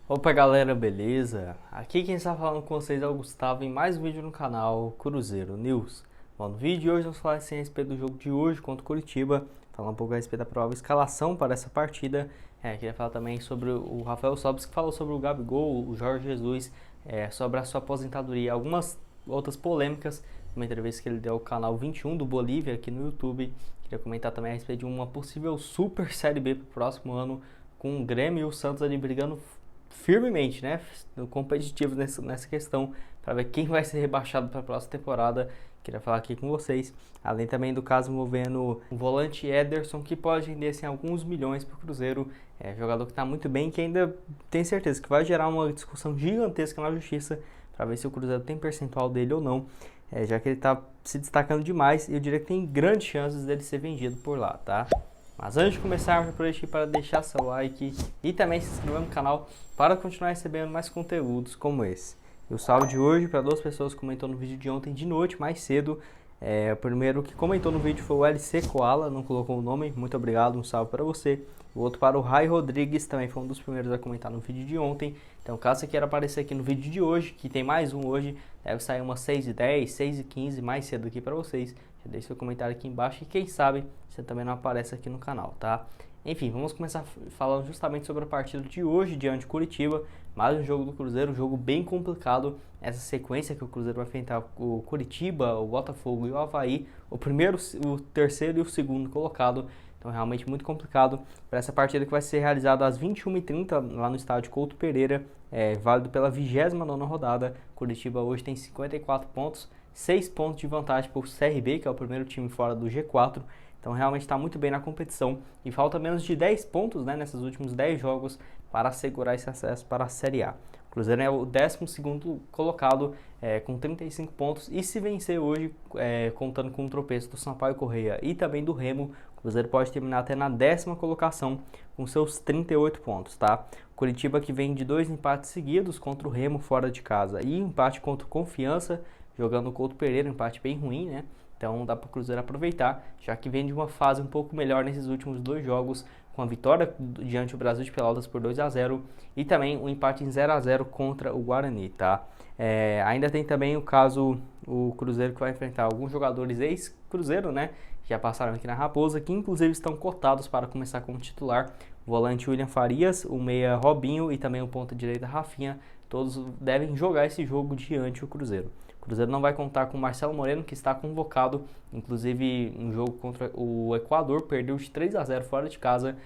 Opa galera, beleza? Aqui quem está falando com vocês é o Gustavo em mais um vídeo no canal Cruzeiro News. Bom, no vídeo de hoje vamos falar assim, a respeito do jogo de hoje contra o Curitiba, falar um pouco a respeito da provável escalação para essa partida. Queria falar também sobre o Rafael Sobis, que falou sobre o Gabigol, o Jorge Jesus, sobre a sua aposentadoria, algumas outras polêmicas, uma entrevista que ele deu ao canal 21 do Bolívia aqui no YouTube. Queria comentar também a respeito de uma possível Super Série B para o próximo ano, com o Grêmio e o Santos ali brigando firmemente, né, competitivos nessa questão, para ver quem vai ser rebaixado para a próxima temporada. Queria falar aqui com vocês, além também do caso envolvendo o volante Ederson, que pode render assim, alguns milhões para o Cruzeiro, jogador que está muito bem, que ainda tem certeza que vai gerar uma discussão gigantesca na justiça, para ver se o Cruzeiro tem percentual dele ou não, já que ele está se destacando demais, e eu diria que tem grandes chances dele ser vendido por lá, tá? Mas antes de começar, por aqui para deixar seu like e também se inscrever no canal para continuar recebendo mais conteúdos como esse. E o salve de hoje para duas pessoas que comentou no vídeo de ontem de noite, mais cedo. O primeiro que comentou no vídeo foi o LC Koala, não colocou o nome, muito obrigado, um salve para você. O outro para o Rai Rodrigues, também foi um dos primeiros a comentar no vídeo de ontem. Então caso você queira aparecer aqui no vídeo de hoje, que tem mais um hoje, deve sair umas 6h10, 6h15 mais cedo aqui para vocês. Já deixe seu comentário aqui embaixo e quem sabe você também não aparece aqui no canal, tá? Enfim, vamos começar falando justamente sobre a partida de hoje diante do Curitiba. Mais um jogo do Cruzeiro, um jogo bem complicado. Essa sequência que o Cruzeiro vai enfrentar o Curitiba, o Botafogo e o Avaí. O primeiro, o terceiro e o segundo colocado. Então realmente muito complicado para essa partida que vai ser realizada às 21h30 lá no estádio Couto Pereira. Válido pela 29ª rodada. Curitiba hoje tem 54 pontos. 6 pontos de vantagem para o CRB, que é o primeiro time fora do G4. Então realmente está muito bem na competição e falta menos de 10 pontos, né, nesses últimos 10 jogos para assegurar esse acesso para a Série A. O Cruzeiro é o 12º colocado com 35 pontos e se vencer hoje, contando com o tropeço do Sampaio Corrêa e também do Remo, o Cruzeiro pode terminar até na 10ª colocação com seus 38 pontos, tá? Curitiba que vem de 2 empates seguidos contra o Remo fora de casa e empate contra o Confiança, jogando o Couto Pereira, um empate bem ruim, né? Então dá para o Cruzeiro aproveitar, já que vem de uma fase um pouco melhor nesses últimos 2 jogos, com a vitória diante do Brasil de Pelotas por 2-0 e também um empate em 0-0 contra o Guarani, tá? Ainda tem também o caso, o Cruzeiro que vai enfrentar alguns jogadores ex-Cruzeiro, né? Que já passaram aqui na Raposa, que inclusive estão cotados para começar como titular. O volante William Farias, o meia Robinho e também o ponta direita Rafinha, todos devem jogar esse jogo diante do Cruzeiro. O Cruzeiro não vai contar com o Marcelo Moreno, que está convocado, inclusive um jogo contra o Equador, perdeu de 3-0 fora de casa,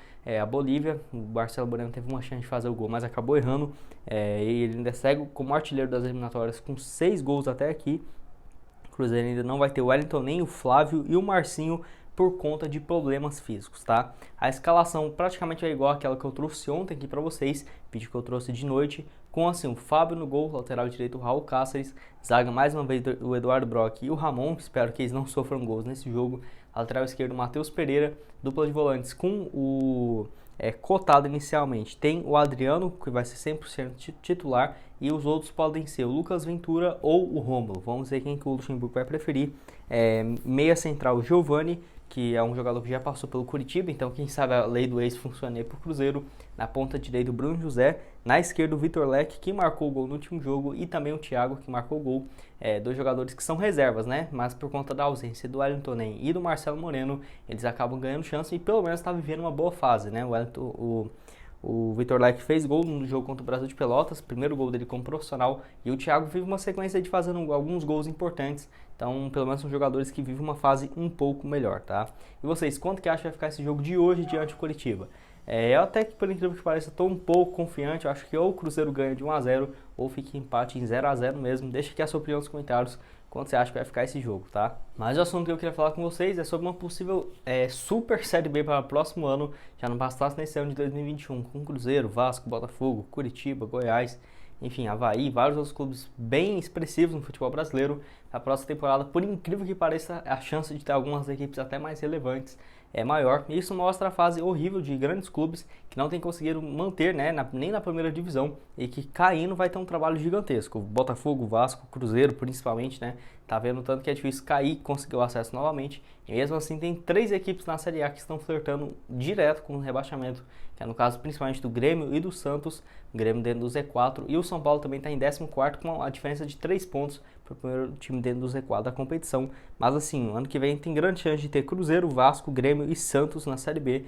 a Bolívia. O Marcelo Moreno teve uma chance de fazer o gol, mas acabou errando, e ele ainda segue como artilheiro das eliminatórias com 6 gols até aqui. O Cruzeiro ainda não vai ter o Wellington, nem o Flávio e o Marcinho por conta de problemas físicos, tá? A escalação praticamente é igual àquela que eu trouxe ontem aqui para vocês, vídeo que eu trouxe de noite, com assim o Fábio no gol, lateral direito o Raul Cáceres, zaga mais uma vez o Eduardo Brock e o Ramon, espero que eles não sofram gols nesse jogo, lateral esquerdo o Matheus Pereira, dupla de volantes com o cotado inicialmente, tem o Adriano, que vai ser 100% titular, e os outros podem ser o Lucas Ventura ou o Rômulo, vamos ver quem que o Luxemburgo vai preferir. Meia central o Giovani, que é um jogador que já passou pelo Curitiba, então quem sabe a lei do ex funciona aí pro Cruzeiro. Na ponta direita o Bruno José, na esquerda o Vitor Leque, que marcou o gol no último jogo, e também o Thiago, que marcou o gol. Dois jogadores que são reservas, né? Mas por conta da ausência do Wellington e do Marcelo Moreno, eles acabam ganhando chance e pelo menos está vivendo uma boa fase, né? O Vitor Leque fez gol no jogo contra o Brasil de Pelotas, primeiro gol dele como profissional, e o Thiago vive uma sequência de fazendo alguns gols importantes, então pelo menos são jogadores que vivem uma fase um pouco melhor, tá? E vocês, quanto que acham que vai ficar esse jogo de hoje diante do Curitiba? Eu até que, por incrível que pareça, estou um pouco confiante, eu acho que ou o Cruzeiro ganha de 1-0 ou fica empate em 0-0 mesmo. Deixa aqui a sua opinião nos comentários, quanto você acha que vai ficar esse jogo, tá? Mas o assunto que eu queria falar com vocês é sobre uma possível Super Série B para o próximo ano, já não bastasse nesse ano de 2021, com Cruzeiro, Vasco, Botafogo, Curitiba, Goiás, enfim, Avaí, vários outros clubes bem expressivos no futebol brasileiro. Na próxima temporada, por incrível que pareça, a chance de ter algumas equipes até mais relevantes é maior. E isso mostra a fase horrível de grandes clubes que não têm conseguido manter, né, nem na primeira divisão, e que caindo vai ter um trabalho gigantesco. Botafogo, Vasco, Cruzeiro principalmente, né, tá vendo tanto que é difícil cair e conseguir o acesso novamente. E mesmo assim tem 3 equipes na Série A que estão flertando direto com o rebaixamento, que é no caso principalmente do Grêmio e do Santos, o Grêmio dentro do Z4, e o São Paulo também está em 14º com a diferença de 3 pontos para o primeiro time dentro do Z4 da competição. Mas assim, ano que vem tem grande chance de ter Cruzeiro, Vasco, Grêmio e Santos na Série B,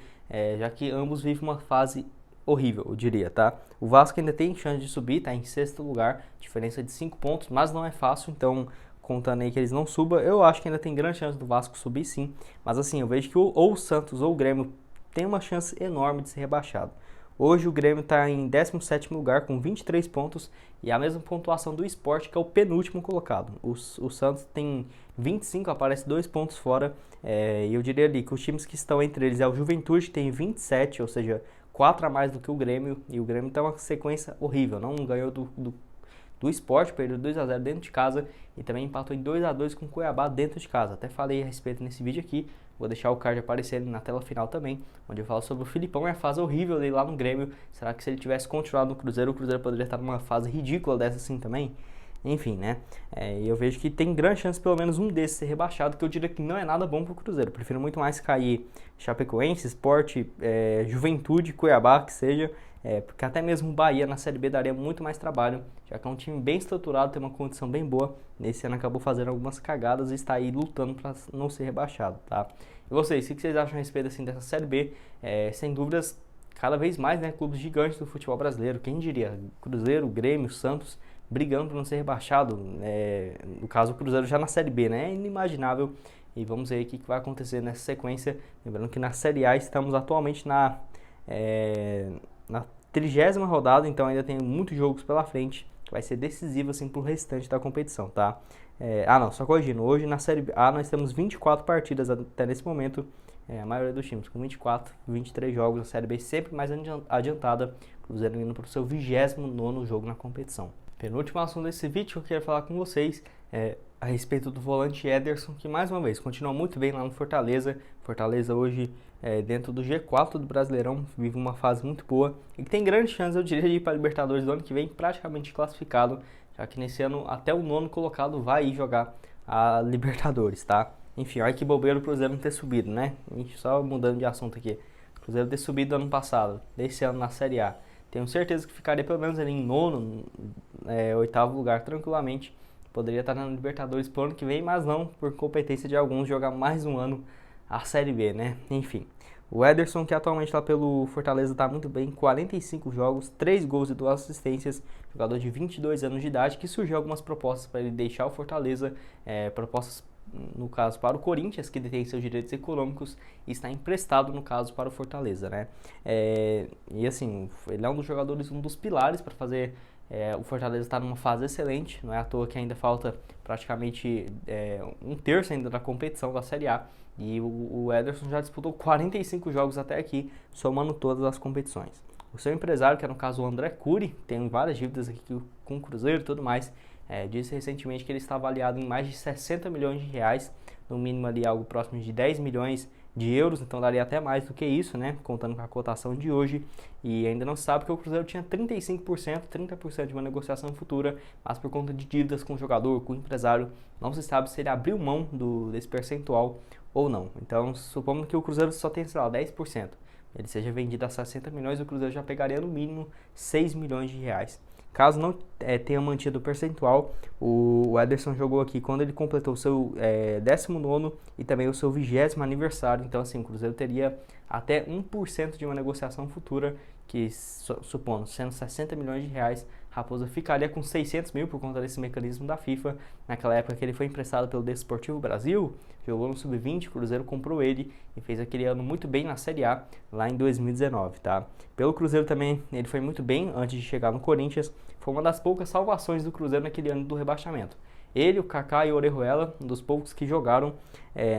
já que ambos vivem uma fase horrível, eu diria, tá? O Vasco ainda tem chance de subir, tá em 6º lugar, diferença de 5 pontos, mas não é fácil, então contando aí que eles não subam, eu acho que ainda tem grande chance do Vasco subir sim, mas assim, eu vejo que ou o Santos ou o Grêmio tem uma chance enorme de ser rebaixado. Hoje o Grêmio está em 17º lugar com 23 pontos e a mesma pontuação do Sport, que é o penúltimo colocado. O Santos tem 25, aparece 2 pontos fora, e eu diria ali que os times que estão entre eles é o Juventude, que tem 27, ou seja, 4 a mais do que o Grêmio, e o Grêmio tem uma sequência horrível, não ganhou do Sport, perdeu 2-0 dentro de casa e também empatou em 2-2 com o Cuiabá dentro de casa. Até falei a respeito nesse vídeo aqui, vou deixar o card aparecendo na tela final também, onde eu falo sobre o Filipão e a fase horrível dele lá no Grêmio. Será que se ele tivesse continuado no Cruzeiro, o Cruzeiro poderia estar numa fase ridícula dessa assim também? Enfim, né? E eu vejo que tem grande chance pelo menos um desses ser rebaixado, que eu diria que não é nada bom pro Cruzeiro. Eu prefiro muito mais cair Chapecoense, Sport, Juventude, Cuiabá, que seja, porque até mesmo o Bahia na Série B daria muito mais trabalho, já que é um time bem estruturado, tem uma condição bem boa. Nesse ano acabou fazendo algumas cagadas e está aí lutando para não ser rebaixado, tá? E vocês, o que vocês acham a respeito assim, dessa Série B? Sem dúvidas, cada vez mais, né, clubes gigantes do futebol brasileiro, quem diria? Cruzeiro, Grêmio, Santos, brigando para não ser rebaixado, no caso o Cruzeiro já na Série B, né? É inimaginável. E vamos ver o que vai acontecer nessa sequência. Lembrando que na Série A estamos atualmente na 30ª rodada, então ainda tem muitos jogos pela frente, que vai ser decisivo assim para o restante da competição, tá? Só corrigindo, hoje na Série A nós temos 24 partidas até nesse momento, a maioria dos times com 24, 23 jogos, a Série B sempre mais adiantada, o Cruzeiro indo para o seu 29º jogo na competição. Penúltimo assunto desse vídeo que eu quero falar com vocês é a respeito do volante Ederson, que mais uma vez continua muito bem lá no Fortaleza. Fortaleza hoje dentro do G4 do Brasileirão, vive uma fase muito boa e que tem grande chance, eu diria, de ir para a Libertadores do ano que vem praticamente classificado, já que nesse ano até o 9º colocado vai ir jogar a Libertadores, tá? Enfim, olha que bobeira o Cruzeiro não ter subido, né? Só mudando de assunto aqui. O Cruzeiro ter subido ano passado, desse ano na Série A. Tenho certeza que ficaria pelo menos ali em 9º, 8º lugar tranquilamente. Poderia estar na Libertadores pro ano que vem, mas não, por competência de alguns, jogar mais um ano a Série B, né? Enfim, o Ederson, que atualmente lá pelo Fortaleza está muito bem, 45 jogos, 3 gols e 2 assistências, jogador de 22 anos de idade, que surgiu algumas propostas para ele deixar o Fortaleza, propostas no caso para o Corinthians, que detém seus direitos econômicos e está emprestado no caso para o Fortaleza, né? E assim, ele é um dos jogadores, um dos pilares para fazer o Fortaleza estar numa fase excelente, não é à toa que ainda falta praticamente um terço ainda da competição da Série A, e o Ederson já disputou 45 jogos até aqui, somando todas as competições. O seu empresário, que é no caso o André Curi, tem várias dívidas aqui com o Cruzeiro e tudo mais, disse recentemente que ele está avaliado em mais de 60 milhões de reais, no mínimo ali algo próximo de 10 milhões de euros, então daria até mais do que isso, né, contando com a cotação de hoje, e ainda não se sabe que o Cruzeiro tinha 35%, 30% de uma negociação futura, mas por conta de dívidas com o jogador, com o empresário, não se sabe se ele abriu mão desse percentual ou não. Então, supondo que o Cruzeiro só tem, sei lá, 10%, ele seja vendido a 60 milhões, o Cruzeiro já pegaria no mínimo 6 milhões de reais. Caso não tenha mantido o percentual, o Ederson jogou aqui quando ele completou o seu 19º e também o seu 20º aniversário. Então, assim, o Cruzeiro teria até 1% de uma negociação futura, que, supondo, sendo 60 milhões de reais, Raposa ficaria com 600 mil por conta desse mecanismo da FIFA. Naquela época que ele foi emprestado pelo Desportivo Brasil, jogou no Sub-20, o Cruzeiro comprou ele e fez aquele ano muito bem na Série A, lá em 2019, tá? Pelo Cruzeiro também, ele foi muito bem antes de chegar no Corinthians, foi uma das poucas salvações do Cruzeiro naquele ano do rebaixamento. Ele, o Kaká e o Orejuela, um dos poucos que jogaram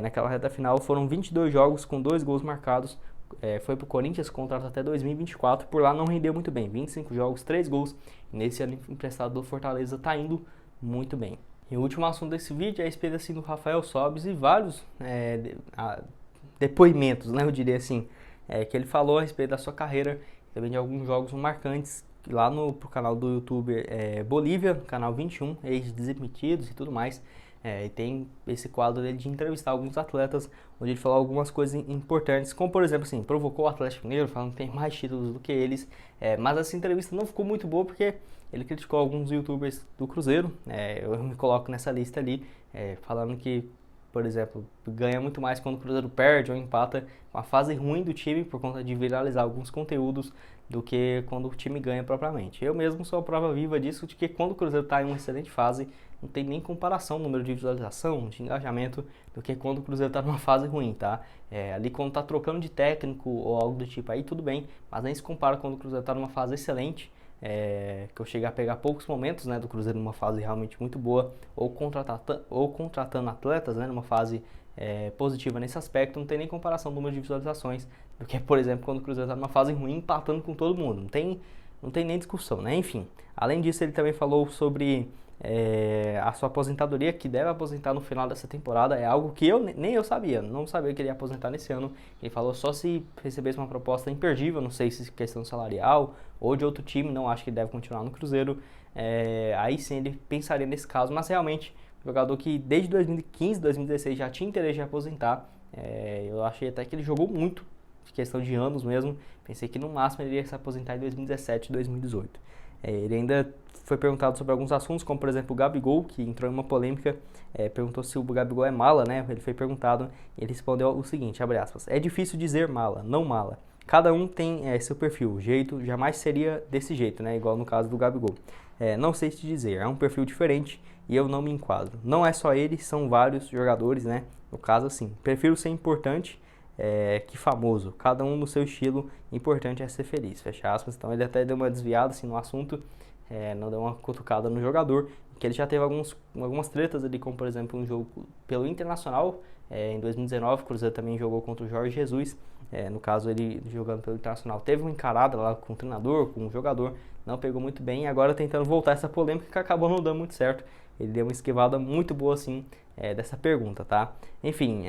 naquela reta final, foram 22 jogos com 2 gols marcados, foi pro Corinthians, contrato até 2024, por lá não rendeu muito bem, 25 jogos, 3 gols, e nesse ano emprestado do Fortaleza tá indo muito bem. E o último assunto desse vídeo é a respeito assim, do Rafael Sobis e vários depoimentos, né, eu diria assim, que ele falou a respeito da sua carreira, também de alguns jogos marcantes, lá pro canal do YouTube Bolívia, canal 21, ex-desemitidos e tudo mais. E tem esse quadro dele de entrevistar alguns atletas, onde ele falou algumas coisas importantes, como por exemplo, assim, provocou o Atlético Mineiro, falando que tem mais títulos do que eles, mas essa entrevista não ficou muito boa porque ele criticou alguns youtubers do Cruzeiro, eu me coloco nessa lista ali, falando que, por exemplo, ganha muito mais quando o Cruzeiro perde ou empata com a fase ruim do time por conta de viralizar alguns conteúdos do que quando o time ganha propriamente. Eu mesmo sou a prova viva disso, de que quando o Cruzeiro está em uma excelente fase, não tem nem comparação no número de visualização, de engajamento, do que quando o Cruzeiro está numa fase ruim, tá? Ali quando está trocando de técnico ou algo do tipo, aí tudo bem, mas nem se compara quando o Cruzeiro está numa fase excelente, que eu cheguei a pegar poucos momentos, né, do Cruzeiro numa fase realmente muito boa, ou contratando atletas, né, numa fase positiva nesse aspecto, não tem nem comparação no número de visualizações do que, por exemplo, quando o Cruzeiro está numa fase ruim, empatando com todo mundo, não tem nem discussão, né? Enfim, além disso ele também falou sobre a sua aposentadoria, que deve aposentar no final dessa temporada, é algo que nem eu sabia, não sabia que ele ia aposentar nesse ano. Ele falou só se recebesse uma proposta imperdível, não sei se questão salarial ou de outro time, não acho que ele deve continuar no Cruzeiro, aí sim ele pensaria nesse caso, mas realmente, jogador que desde 2015, 2016 já tinha interesse de aposentar, eu achei até que ele jogou muito, questão de anos mesmo, pensei que no máximo ele ia se aposentar em 2017, 2018. Ele ainda foi perguntado sobre alguns assuntos, como por exemplo o Gabigol, que entrou em uma polêmica, perguntou se o Gabigol é mala, né? Ele foi perguntado e ele respondeu o seguinte, abre aspas, é difícil dizer mala, não mala. Cada um tem seu perfil, o jeito jamais seria desse jeito, né? Igual no caso do Gabigol. Não sei te dizer, é um perfil diferente e eu não me enquadro. Não é só ele, são vários jogadores, né? No caso assim, prefiro ser importante que famoso, cada um no seu estilo, importante é ser feliz, fecha aspas. Então ele até deu uma desviada assim no assunto, não deu uma cutucada no jogador, que ele já teve algumas tretas ali, como por exemplo um jogo pelo Internacional, em 2019, o Cruzeiro também jogou contra o Jorge Jesus, no caso ele jogando pelo Internacional, teve uma encarada lá com o treinador, com o jogador, não pegou muito bem, e agora tentando voltar essa polêmica que acabou não dando muito certo. Ele deu uma esquivada muito boa assim dessa pergunta, tá? Enfim,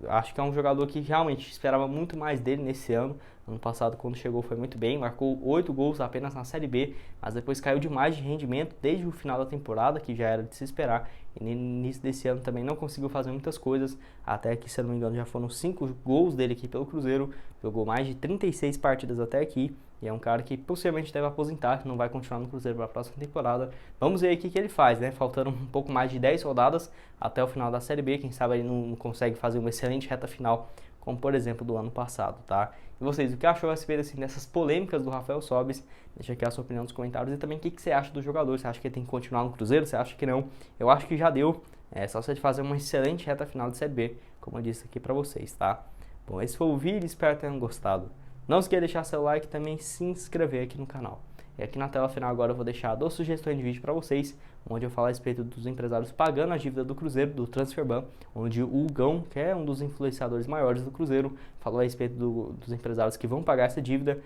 acho que é um jogador que realmente esperava muito mais dele nesse ano. Ano passado, quando chegou, foi muito bem, marcou 8 gols apenas na Série B, mas depois caiu demais de rendimento desde o final da temporada, que já era de se esperar. E no início desse ano também não conseguiu fazer muitas coisas, até que, se eu não me engano, já foram 5 gols dele aqui pelo Cruzeiro, jogou mais de 36 partidas até aqui, e é um cara que possivelmente deve aposentar, que não vai continuar no Cruzeiro para a próxima temporada. Vamos ver aí o que ele faz, né? Faltando um pouco mais de 10 rodadas até o final da Série B, quem sabe ele não consegue fazer uma excelente reta final, como por exemplo do ano passado, tá? E vocês, o que achou a respeito assim, dessas polêmicas do Rafael Sobis? Deixa aqui a sua opinião nos comentários e também o que você acha do jogador. Você acha que ele tem que continuar no Cruzeiro? Você acha que não? Eu acho que já deu. É só você fazer uma excelente reta final de Série B, como eu disse aqui pra vocês, tá? Bom, esse foi o vídeo, espero que tenham gostado. Não esqueça de deixar seu like e também se inscrever aqui no canal. E aqui na tela final agora eu vou deixar 2 sugestões de vídeo para vocês, onde eu falo a respeito dos empresários pagando a dívida do Cruzeiro, do Transferban, onde o Hugão, que é um dos influenciadores maiores do Cruzeiro, falou a respeito dos empresários que vão pagar essa dívida.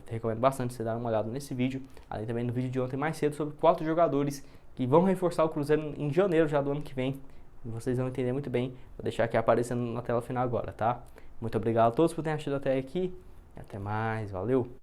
Recomendo bastante você dar uma olhada nesse vídeo, além também no vídeo de ontem mais cedo sobre 4 jogadores que vão reforçar o Cruzeiro em janeiro já do ano que vem. E vocês vão entender muito bem, vou deixar aqui aparecendo na tela final agora, tá? Muito obrigado a todos por terem assistido até aqui, e até mais, valeu!